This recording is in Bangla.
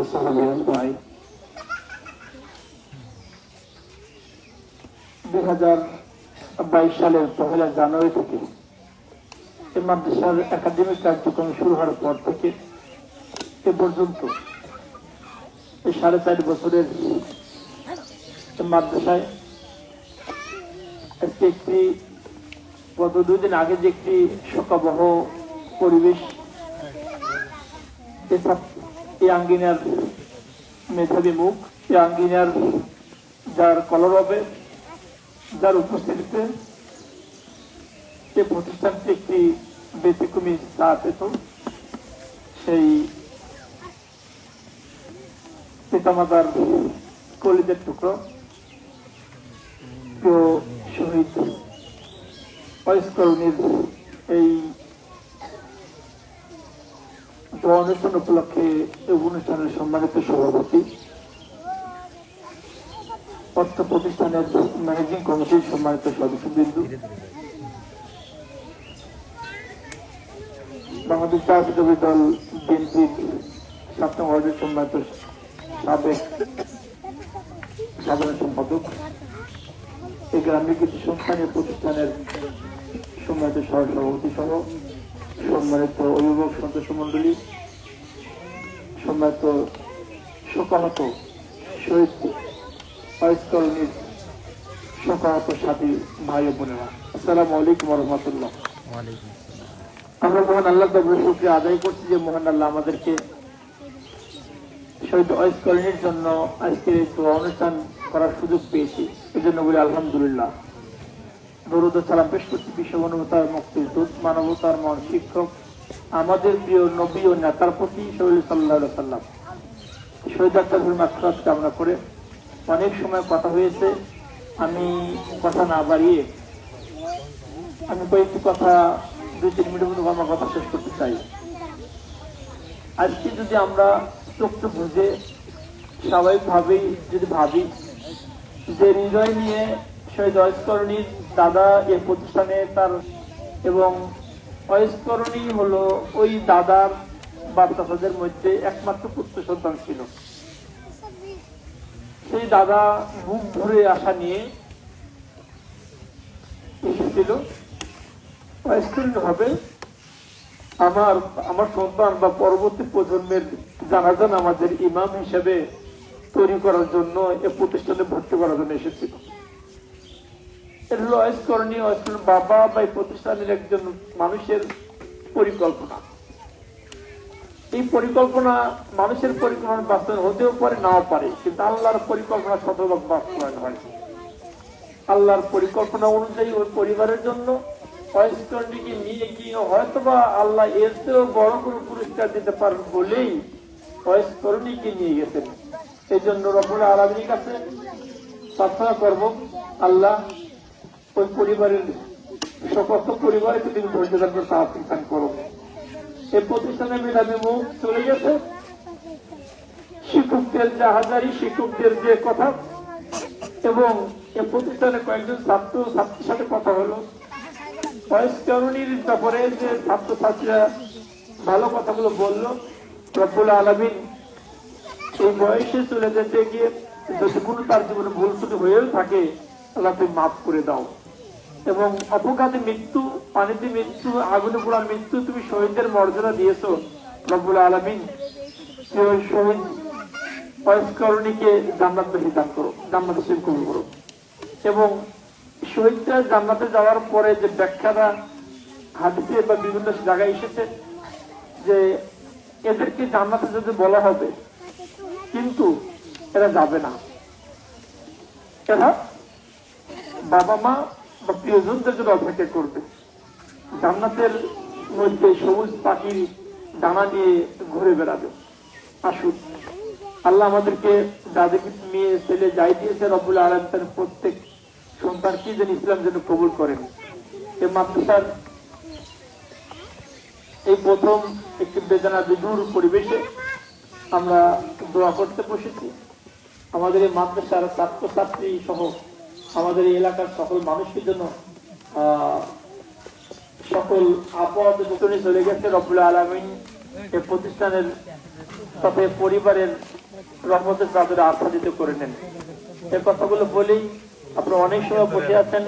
ভাই 2022 সালের 1 জানুয়ারি থেকে এই মাদ্রাসার একাডেমিক কার্যক্রম শুরু হওয়ার পর থেকে এ পর্যন্ত এই 4.5 বছরের মাদ্রাসায় একটি গত 2 দিন আগে যে একটি শোকাবহ পরিবেশ, এই আঙ্গিনার মেধাবী মুখ, এই আঙ্গিনার যার কলরবে, যার উপস্থিতিতে এই প্রতিষ্ঠানটি একটি ব্যতিক্রমী চা পেত, সেই পিতামাতার কলিজার টুকরো প্রিয় শহীদ ওয়াইস কলোনির এই অনুষ্ঠান উপলক্ষে এই অনুষ্ঠানের সম্মানিত সভাপতি, অর্থ প্রতিষ্ঠানের ম্যানেজিং কমিটির সম্মানিত সদস্যবৃন্দ, বাংলাদেশ জাতীয়তাবাদী দল বিএনপির 7 নং ওয়ার্ডের সম্মানিত সাবেক সাধারণ সম্পাদক, এই গ্রামের কিছু সংস্থানীয় প্রতিষ্ঠানের সম্মানিত সহসভাপতি সহ সম্মানিত অভিভাবক সদস্য মন্ডলী, সম্মানিত শোকাহত শহীদ ওয়াইস কলোনির শোকাহত সাথী ভাই ও বোনেরা, আসসালামু আলাইকুম ওয়া রাহমাতুল্লাহ। আমরা মহান আল্লাহর দরবারে শুকরিয়া আদায় করছি যে মহান আল্লাহ আমাদেরকে শহীদ ওয়াইস কলোনির জন্য আজকের এই অনুষ্ঠান করার সুযোগ পেয়েছি, এই জন্য বলি আলহামদুলিল্লাহ। দরুদ ও সালাম পেশ করছি বিশ্ব মানবতার মুক্তির দূত, মানবতার মহান শিক্ষক, আমাদের প্রিয় নবী ও নেতার প্রতি সাল্লাল্লাহু আলাইহি সাল্লাম। শহীদ আত্মার মাগফিরাত কামনা করে অনেক সময় কথা হয়েছে, আমি কথা না বাড়িয়ে আমি কয়েকটি কথা 2-3 মিনিটের মধ্যে আমার কথা শেষ করতে চাই। আজকে যদি আমরা চোখটা বুঝে স্বাভাবিকভাবেই যদি ভাবি যে হৃদয় নিয়ে শহীদ ওয়াইস কলোনির দাদা এই প্রতিষ্ঠানে তার, এবং ওয়াইস কলোনি হলো ওই দাদার বাচ্চাদের মধ্যে একমাত্র পুত্র সন্তান ছিল। সেই দাদা বুক ভরে আশা নিয়ে এসেছিল ওয়াইস কলোনি হবে আমার সন্তান বা পরবর্তী প্রজন্মের জানাজান আমাদের ইমাম হিসেবে তৈরি করার জন্য এ প্রতিষ্ঠানে ভর্তি করার জন্য এসেছিল। এটা হলো ওয়াইস কলোনি, ওয়াইস কলোনির বাবা বা এই প্রতিষ্ঠানের একজন মানুষের পরিকল্পনা। এই পরিকল্পনা মানুষের পরিকল্পনা বাস্তবায়ন হতেও পারে, নাও পারে, কিন্তু আল্লাহর পরিকল্পনা শতভাগ বাস্তবায়ন হয়। আল্লাহর পরিকল্পনা অনুযায়ী ওই পরিবারের জন্য ওয়াইস কলোনিকে নিয়ে গিয়ে হয়তোবা আল্লাহ এর চেয়েও বড় কোনো পুরস্কার দিতে পারেন বলেই ওয়াইস কলোনিকে নিয়ে গেছেন। এই জন্য রব্বুল আলামিনের কাছে প্রার্থনা করব, আল্লাহ ওই পরিবারের সমস্ত পরিবারকে তিনি ধৈর্য ধারণ করে সাহায্য করো। এই প্রতিষ্ঠানে মেধাবী মুখ চলে গেছে, শিক্ষকদের যে হাজারি, শিক্ষকদের যে কথা, এবং এই প্রতিষ্ঠানে কয়েকজন ছাত্র ছাত্রীর সাথে কথা হলো, ওয়াইস কলোনির ব্যাপারে যে ছাত্রছাত্রীরা ভালো কথাগুলো বললো, রব্বুল আলামিন এই বয়সে চলে যেতে গিয়ে যদি কোনো তার জীবনে ভুল ত্রুটি হয়েও থাকে, আল্লাহ তুমি মাফ করে দাও। এবং অপঘাতে মৃত্যু, পানিতে মৃত্যু, আগুনে পোড়া মৃত্যু তুমি শহীদদের মর্যাদা দিয়েছো, রব্বুল আলামিন শহীদ ওয়াইস কলোনিকে জান্নাতবাসী দান করো, জান্নাত নসিব কবুল করো। এবং শহীদরা জান্নাতে যাওয়ার পরে যে ব্যাখ্যাটা হাদিসে বা বিভিন্ন জায়গায় এসেছে যে এদেরকে জান্নাতে যদি বলা হবে কিন্তু এরা যাবে না, এরা বাবা মা বা প্রিয়জনদের জন্য অপেক্ষা করবে, জান্নাতের মধ্যে সবুজ পাখির ডানা নিয়ে ঘুরে বেড়াবে। আসুন আল্লাহ আমাদেরকে যাদেরকে মেয়ে ছেলে যাই দিয়েছে রব্বুল আলামিন তার প্রত্যেক সন্তানকে যেন ইসলাম যেন কবুল করেন। এই মাদ্রাসার এই প্রথম একটি বেদনা বিধুর পরিবেশে আমরা দোয়া করতে বসেছি। আমাদের এই মাদ্রাসার ছাত্রছাত্রী সহ আমাদের এই এলাকার সকল মানুষের জন্য সকল আপদ চলে গেছে, রব্বুল আলামিন এই প্রতিষ্ঠানের সাথে পরিবারের রহমতের চাদরে আচ্ছাদিত করে নেন। এই কথাগুলো বলেই আপনারা অনেক সময় বসে আছেন।